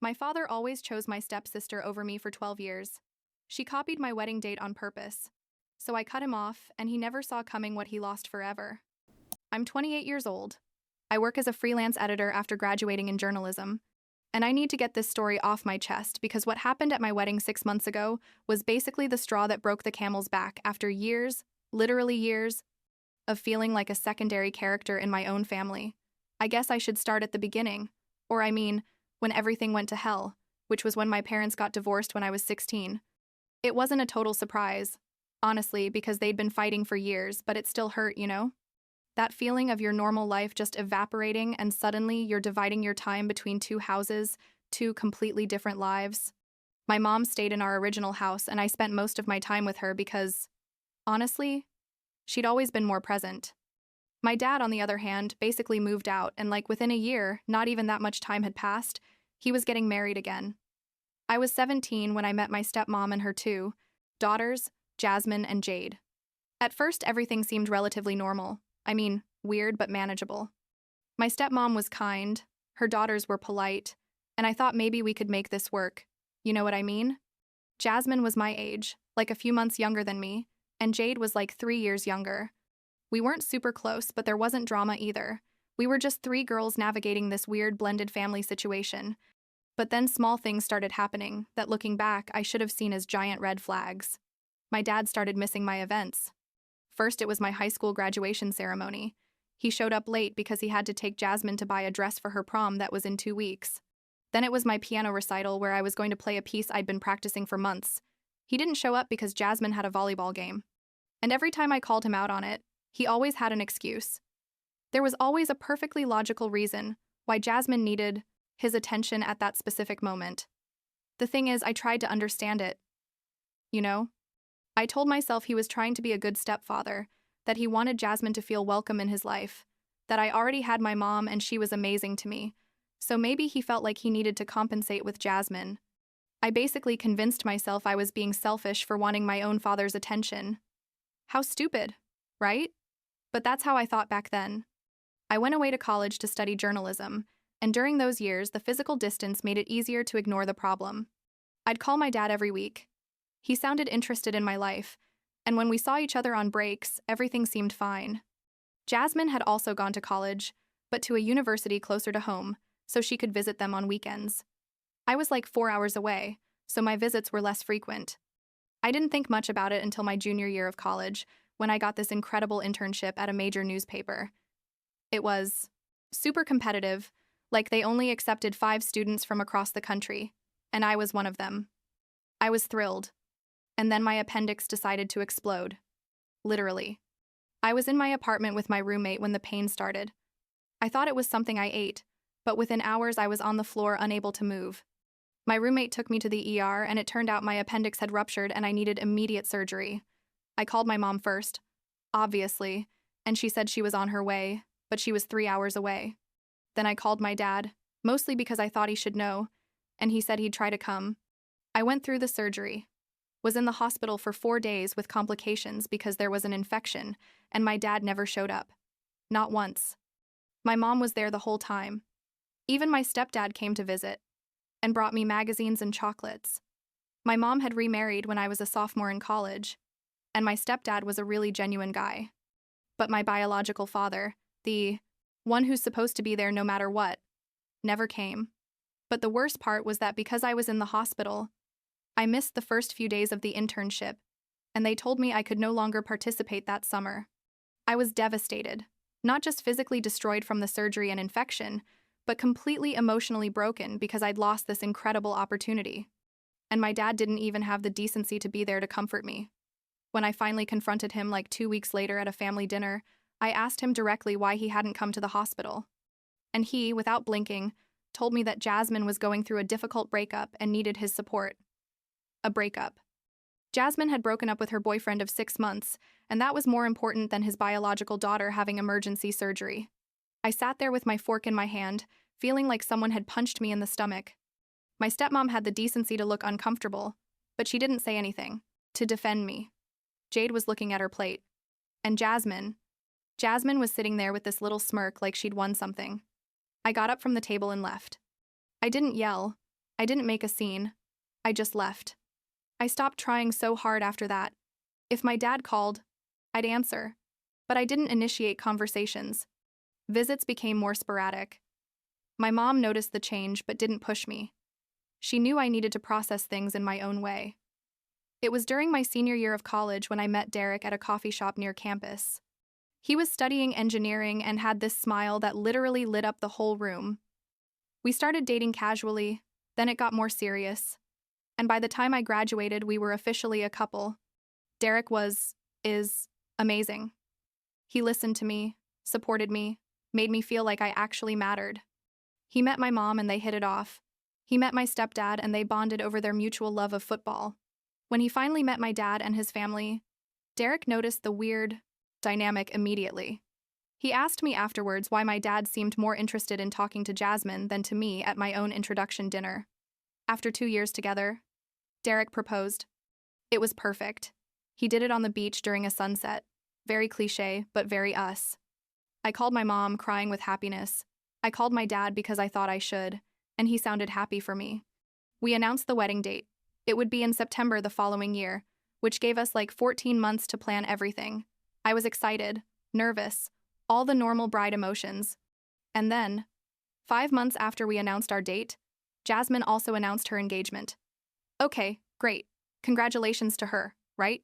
My father always chose my stepsister over me for 12 years. She copied my wedding date on purpose. So I cut him off, and he never saw coming what he lost forever. I'm 28 years old. I work as a freelance editor after graduating in journalism. And I need to get this story off my chest because what happened at my wedding 6 months ago was basically the straw that broke the camel's back after years, literally years, of feeling like a secondary character in my own family. I guess I should start at the beginning. Or I mean, when everything went to hell, which was when my parents got divorced when I was 16. It wasn't a total surprise, honestly, because they'd been fighting for years, but it still hurt, you know? That feeling of your normal life just evaporating and suddenly you're dividing your time between two houses, two completely different lives. My mom stayed in our original house and I spent most of my time with her because, honestly, she'd always been more present. My dad, on the other hand, basically moved out and within a year, not even that much time had passed, he was getting married again. I was 17 when I met my stepmom and her two daughters, Jasmine and Jade. At first, everything seemed relatively normal. I mean, weird but manageable. My stepmom was kind, her daughters were polite, and I thought maybe we could make this work. You know what I mean? Jasmine was my age, a few months younger than me, and Jade was 3 years younger. We weren't super close, but there wasn't drama either. We were just three girls navigating this weird blended family situation. But then small things started happening that, looking back, I should have seen as giant red flags. My dad started missing my events. First, it was my high school graduation ceremony. He showed up late because he had to take Jasmine to buy a dress for her prom that was in 2 weeks. Then it was my piano recital where I was going to play a piece I'd been practicing for months. He didn't show up because Jasmine had a volleyball game. And every time I called him out on it, he always had an excuse. There was always a perfectly logical reason why Jasmine needed his attention at that specific moment. The thing is, I tried to understand it. You know? I told myself he was trying to be a good stepfather, that he wanted Jasmine to feel welcome in his life, that I already had my mom and she was amazing to me, so maybe he felt like he needed to compensate with Jasmine. I basically convinced myself I was being selfish for wanting my own father's attention. How stupid, right? But that's how I thought back then. I went away to college to study journalism, and during those years, the physical distance made it easier to ignore the problem. I'd call my dad every week. He sounded interested in my life, and when we saw each other on breaks, everything seemed fine. Jasmine had also gone to college, but to a university closer to home, so she could visit them on weekends. I was 4 hours away, so my visits were less frequent. I didn't think much about it until my junior year of college, when I got this incredible internship at a major newspaper. It was super competitive, they only accepted 5 students from across the country, and I was one of them. I was thrilled. And then my appendix decided to explode. Literally. I was in my apartment with my roommate when the pain started. I thought it was something I ate, but within hours I was on the floor unable to move. My roommate took me to the ER and it turned out my appendix had ruptured and I needed immediate surgery. I called my mom first, obviously, and she said she was on her way, but she was 3 hours away. Then I called my dad, mostly because I thought he should know, and he said he'd try to come. I went through the surgery. Was in the hospital for 4 days with complications because there was an infection, and my dad never showed up. Not once. My mom was there the whole time. Even my stepdad came to visit, and brought me magazines and chocolates. My mom had remarried when I was a sophomore in college, and my stepdad was a really genuine guy. But my biological father, the one who's supposed to be there no matter what, never came. But the worst part was that because I was in the hospital, I missed the first few days of the internship, and they told me I could no longer participate that summer. I was devastated, not just physically destroyed from the surgery and infection, but completely emotionally broken because I'd lost this incredible opportunity. And my dad didn't even have the decency to be there to comfort me. When I finally confronted him 2 weeks later at a family dinner, I asked him directly why he hadn't come to the hospital. And he, without blinking, told me that Jasmine was going through a difficult breakup and needed his support. A breakup. Jasmine had broken up with her boyfriend of 6 months, and that was more important than his biological daughter having emergency surgery. I sat there with my fork in my hand, feeling like someone had punched me in the stomach. My stepmom had the decency to look uncomfortable, but she didn't say anything, to defend me. Jade was looking at her plate. And Jasmine was sitting there with this little smirk like she'd won something. I got up from the table and left. I didn't yell. I didn't make a scene. I just left. I stopped trying so hard after that. If my dad called, I'd answer. But I didn't initiate conversations. Visits became more sporadic. My mom noticed the change but didn't push me. She knew I needed to process things in my own way. It was during my senior year of college when I met Derek at a coffee shop near campus. He was studying engineering and had this smile that literally lit up the whole room. We started dating casually, then it got more serious. And by the time I graduated, we were officially a couple. Derek is amazing. He listened to me, supported me, made me feel like I actually mattered. He met my mom and they hit it off. He met my stepdad and they bonded over their mutual love of football. When he finally met my dad and his family, Derek noticed the weird dynamic immediately. He asked me afterwards why my dad seemed more interested in talking to Jasmine than to me at my own introduction dinner. After 2 years together, Derek proposed. It was perfect. He did it on the beach during a sunset. Very cliché, but very us. I called my mom, crying with happiness. I called my dad because I thought I should, and he sounded happy for me. We announced the wedding date. It would be in September the following year, which gave us like 14 months to plan everything. I was excited, nervous, all the normal bride emotions. And then, 5 months after we announced our date, Jasmine also announced her engagement. Okay, great. Congratulations to her, right?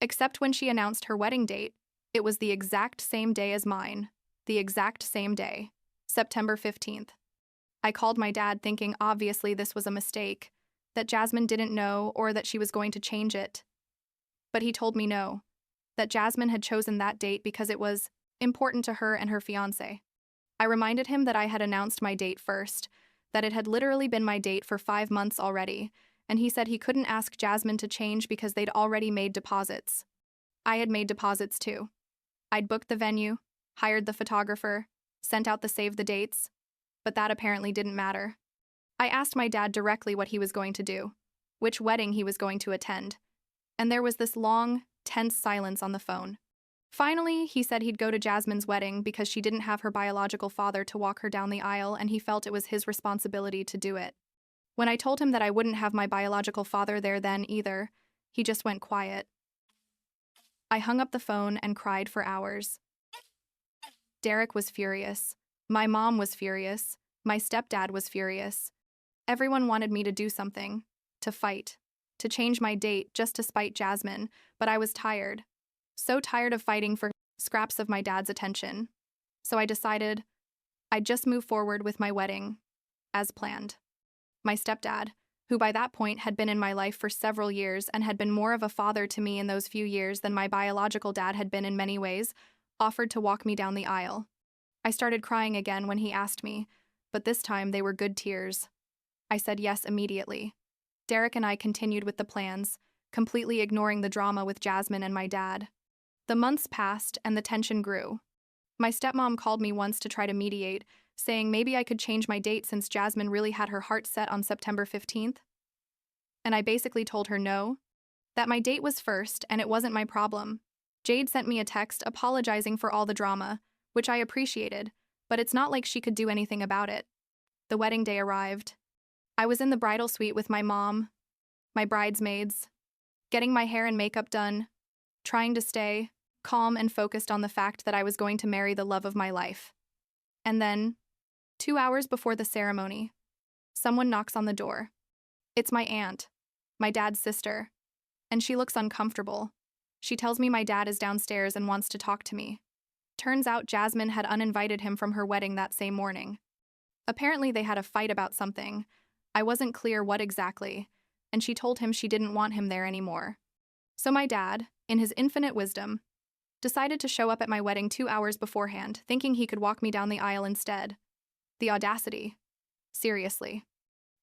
Except when she announced her wedding date, it was the exact same day as mine. The exact same day. September 15th. I called my dad thinking obviously this was a mistake, that Jasmine didn't know or that she was going to change it. But he told me no, that Jasmine had chosen that date because it was important to her and her fiancé. I reminded him that I had announced my date first, that it had literally been my date for 5 months already, and he said he couldn't ask Jasmine to change because they'd already made deposits. I had made deposits too. I'd booked the venue, hired the photographer, sent out the save the dates, but that apparently didn't matter. I asked my dad directly what he was going to do, which wedding he was going to attend, and there was this long, tense silence on the phone. Finally, he said he'd go to Jasmine's wedding because she didn't have her biological father to walk her down the aisle and he felt it was his responsibility to do it. When I told him that I wouldn't have my biological father there then either, he just went quiet. I hung up the phone and cried for hours. Derek was furious. My mom was furious. My stepdad was furious. Everyone wanted me to do something, to fight, to change my date just to spite Jasmine, but I was tired. So tired of fighting for scraps of my dad's attention. So I decided I'd just move forward with my wedding, as planned. My stepdad, who by that point had been in my life for several years and had been more of a father to me in those few years than my biological dad had been in many ways, offered to walk me down the aisle. I started crying again when he asked me, but this time they were good tears. I said yes immediately. Derek and I continued with the plans, completely ignoring the drama with Jasmine and my dad. The months passed and the tension grew. My stepmom called me once to try to mediate, saying maybe I could change my date since Jasmine really had her heart set on September 15th. And I basically told her no, that my date was first and it wasn't my problem. Jade sent me a text apologizing for all the drama, which I appreciated, but it's not like she could do anything about it. The wedding day arrived. I was in the bridal suite with my mom, my bridesmaids, getting my hair and makeup done, trying to stay calm and focused on the fact that I was going to marry the love of my life. And then, 2 hours before the ceremony, someone knocks on the door. It's my aunt, my dad's sister, and she looks uncomfortable. She tells me my dad is downstairs and wants to talk to me. Turns out Jasmine had uninvited him from her wedding that same morning. Apparently they had a fight about something. I wasn't clear what exactly, and she told him she didn't want him there anymore. So my dad, in his infinite wisdom, decided to show up at my wedding 2 hours beforehand, thinking he could walk me down the aisle instead. The audacity. Seriously.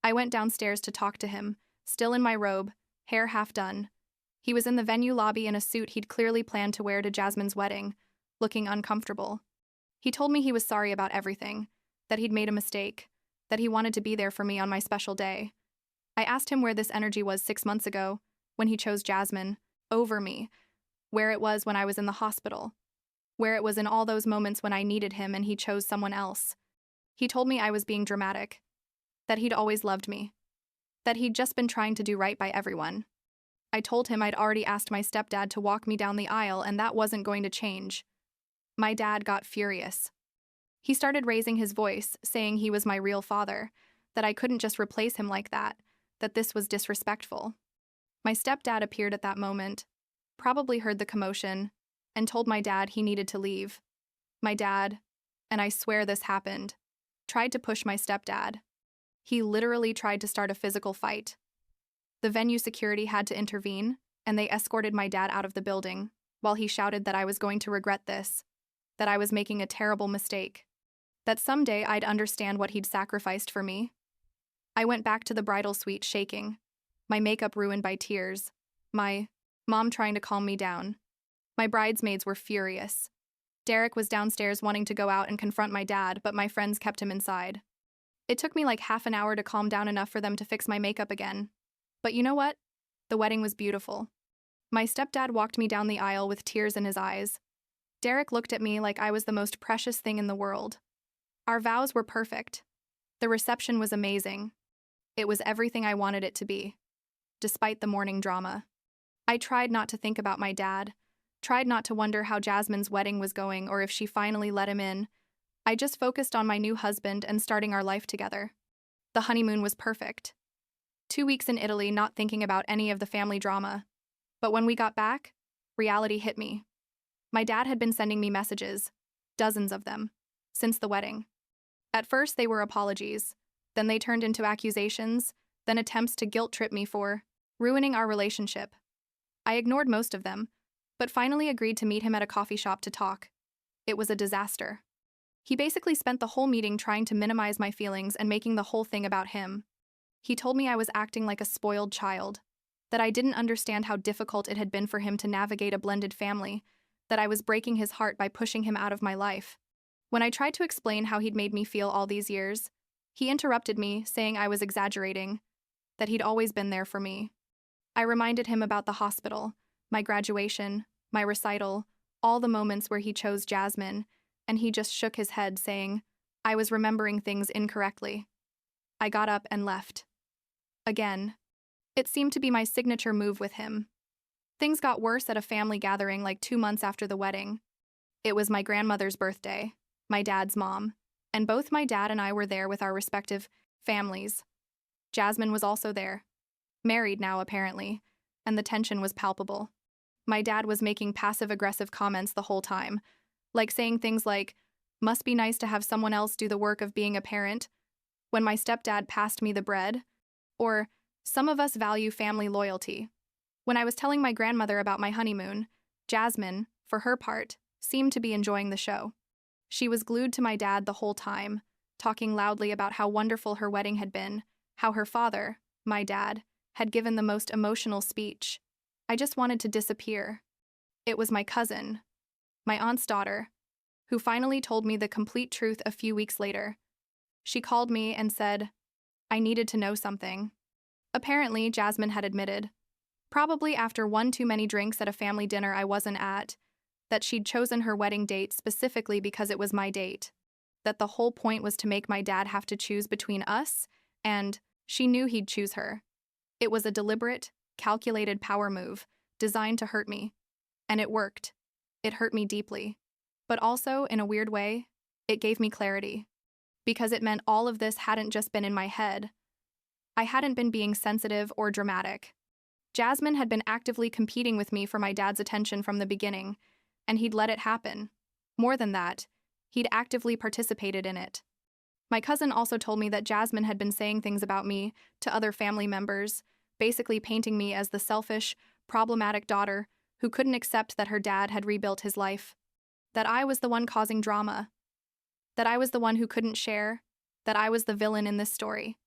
I went downstairs to talk to him, still in my robe, hair half done. He was in the venue lobby in a suit he'd clearly planned to wear to Jasmine's wedding, looking uncomfortable. He told me he was sorry about everything, that he'd made a mistake, that he wanted to be there for me on my special day. I asked him where this energy was 6 months ago, when he chose Jasmine, over me, where it was when I was in the hospital, where it was in all those moments when I needed him and he chose someone else. He told me I was being dramatic, that he'd always loved me, that he'd just been trying to do right by everyone. I told him I'd already asked my stepdad to walk me down the aisle and that wasn't going to change. My dad got furious. He started raising his voice, saying he was my real father, that I couldn't just replace him like that this was disrespectful. My stepdad appeared at that moment, probably heard the commotion, and told my dad he needed to leave. My dad, and I swear this happened, tried to push my stepdad. He literally tried to start a physical fight. The venue security had to intervene, and they escorted my dad out of the building, while he shouted that I was going to regret this, that I was making a terrible mistake, that someday I'd understand what he'd sacrificed for me. I went back to the bridal suite shaking, my makeup ruined by tears, my mom trying to calm me down. My bridesmaids were furious. Derek was downstairs wanting to go out and confront my dad, but my friends kept him inside. It took me like half an hour to calm down enough for them to fix my makeup again. But you know what? The wedding was beautiful. My stepdad walked me down the aisle with tears in his eyes. Derek looked at me like I was the most precious thing in the world. Our vows were perfect. The reception was amazing. It was everything I wanted it to be, despite the morning drama. I tried not to think about my dad, tried not to wonder how Jasmine's wedding was going or if she finally let him in. I just focused on my new husband and starting our life together. The honeymoon was perfect. 2 weeks in Italy, not thinking about any of the family drama. But when we got back, reality hit me. My dad had been sending me messages, dozens of them, since the wedding. At first, they were apologies. Then they turned into accusations, then attempts to guilt-trip me for ruining our relationship. I ignored most of them, but finally agreed to meet him at a coffee shop to talk. It was a disaster. He basically spent the whole meeting trying to minimize my feelings and making the whole thing about him. He told me I was acting like a spoiled child, that I didn't understand how difficult it had been for him to navigate a blended family, that I was breaking his heart by pushing him out of my life. When I tried to explain how he'd made me feel all these years, he interrupted me, saying I was exaggerating, that he'd always been there for me. I reminded him about the hospital, my graduation, my recital, all the moments where he chose Jasmine, and he just shook his head, saying I was remembering things incorrectly. I got up and left. Again. It seemed to be my signature move with him. Things got worse at a family gathering like 2 months after the wedding. It was my grandmother's birthday, my dad's mom, and both my dad and I were there with our respective families. Jasmine was also there. Married now, apparently, and the tension was palpable. My dad was making passive-aggressive comments the whole time, like saying things like, "Must be nice to have someone else do the work of being a parent," when my stepdad passed me the bread, or, "Some of us value family loyalty." When I was telling my grandmother about my honeymoon, Jasmine, for her part, seemed to be enjoying the show. She was glued to my dad the whole time, talking loudly about how wonderful her wedding had been, how her father, my dad, had given the most emotional speech. I just wanted to disappear. It was my cousin, my aunt's daughter, who finally told me the complete truth a few weeks later. She called me and said I needed to know something. Apparently, Jasmine had admitted, probably after one too many drinks at a family dinner I wasn't at, that she'd chosen her wedding date specifically because it was my date, that the whole point was to make my dad have to choose between us, and she knew he'd choose her. It was a deliberate, calculated power move, designed to hurt me. And it worked. It hurt me deeply. But also, in a weird way, it gave me clarity. Because it meant all of this hadn't just been in my head. I hadn't been being sensitive or dramatic. Jasmine had been actively competing with me for my dad's attention from the beginning, and he'd let it happen. More than that, he'd actively participated in it. My cousin also told me that Jasmine had been saying things about me to other family members, basically painting me as the selfish, problematic daughter who couldn't accept that her dad had rebuilt his life. That I was the one causing drama. That I was the one who couldn't share. That I was the villain in this story.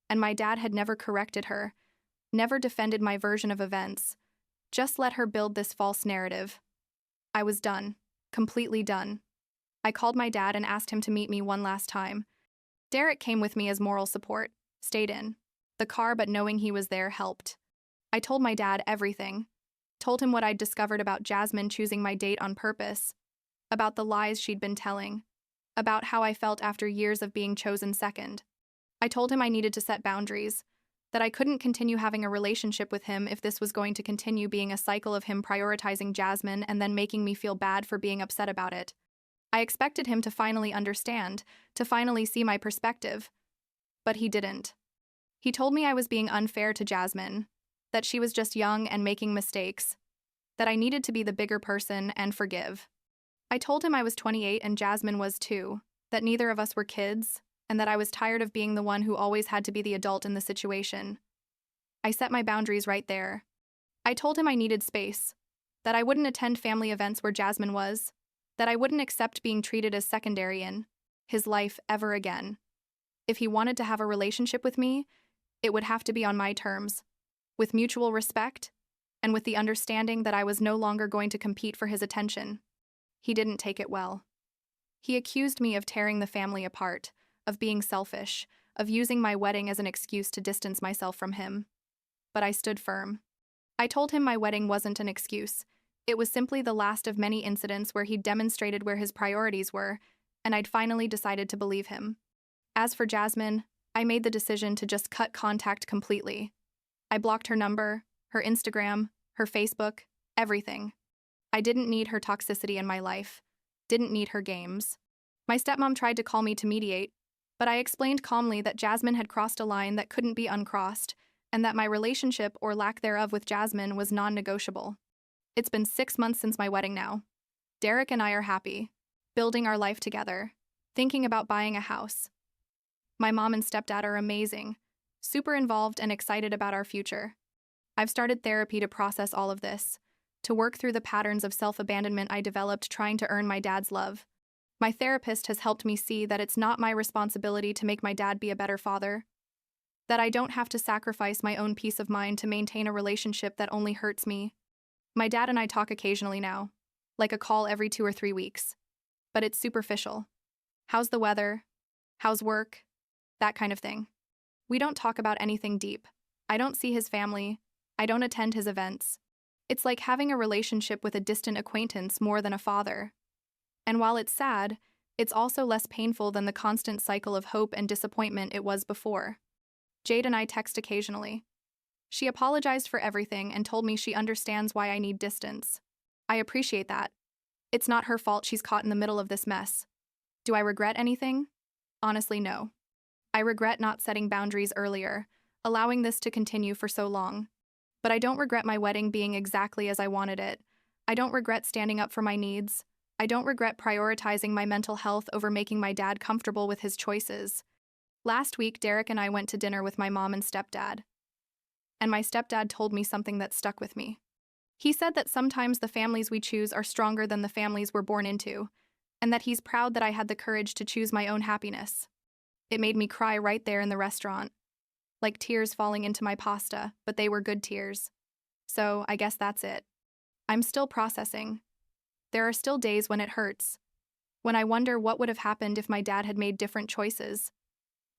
And my dad had never corrected her, never defended my version of events, just let her build this false narrative. I was done, completely done. I called my dad and asked him to meet me one last time. Derek came with me as moral support, stayed in the car, but knowing he was there helped. I told my dad everything. Told him what I'd discovered about Jasmine choosing my date on purpose, about the lies she'd been telling, about how I felt after years of being chosen second. I told him I needed to set boundaries, That I couldn't continue having a relationship with him if this was going to continue being a cycle of him prioritizing Jasmine and then making me feel bad for being upset about it. I expected him to finally understand, to finally see my perspective. But he didn't. He told me I was being unfair to Jasmine, that she was just young and making mistakes, that I needed to be the bigger person and forgive. I told him I was 28 and Jasmine was too, that neither of us were kids, and that I was tired of being the one who always had to be the adult in the situation. I set my boundaries right there. I told him I needed space, that I wouldn't attend family events where Jasmine was, that I wouldn't accept being treated as secondary in his life ever again. If he wanted to have a relationship with me, it would have to be on my terms, with mutual respect, and with the understanding that I was no longer going to compete for his attention. He didn't take it well. He accused me of tearing the family apart, of being selfish, of using my wedding as an excuse to distance myself from him. But I stood firm. I told him my wedding wasn't an excuse. It was simply the last of many incidents where he'd demonstrated where his priorities were, and I'd finally decided to believe him. As for Jasmine, I made the decision to just cut contact completely. I blocked her number, her Instagram, her Facebook, everything. I didn't need her toxicity in my life, didn't need her games. My stepmom tried to call me to mediate, but I explained calmly that Jasmine had crossed a line that couldn't be uncrossed, and that my relationship or lack thereof with Jasmine was non-negotiable. It's been 6 months since my wedding now. Derek and I are happy, building our life together, thinking about buying a house. My mom and stepdad are amazing, super involved and excited about our future. I've started therapy to process all of this, to work through the patterns of self-abandonment I developed trying to earn my dad's love. My therapist has helped me see that it's not my responsibility to make my dad be a better father, that I don't have to sacrifice my own peace of mind to maintain a relationship that only hurts me. My dad and I talk occasionally now, like a call every 2 or 3 weeks. But it's superficial. How's the weather? How's work? That kind of thing. We don't talk about anything deep. I don't see his family. I don't attend his events. It's like having a relationship with a distant acquaintance more than a father. And while it's sad, it's also less painful than the constant cycle of hope and disappointment it was before. Jade and I text occasionally. She apologized for everything and told me she understands why I need distance. I appreciate that. It's not her fault she's caught in the middle of this mess. Do I regret anything? Honestly, no. I regret not setting boundaries earlier, allowing this to continue for so long. But I don't regret my wedding being exactly as I wanted it. I don't regret standing up for my needs. I don't regret prioritizing my mental health over making my dad comfortable with his choices. Last week, Derek and I went to dinner with my mom and stepdad. And my stepdad told me something that stuck with me. He said that sometimes the families we choose are stronger than the families we're born into, and that he's proud that I had the courage to choose my own happiness. It made me cry right there in the restaurant, like tears falling into my pasta, but they were good tears. So I guess that's it. I'm still processing. There are still days when it hurts, when I wonder what would have happened if my dad had made different choices.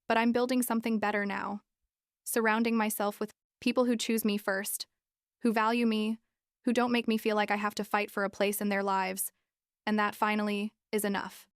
But I'm building something better now, surrounding myself with people who choose me first, who value me, who don't make me feel like I have to fight for a place in their lives, and that finally is enough.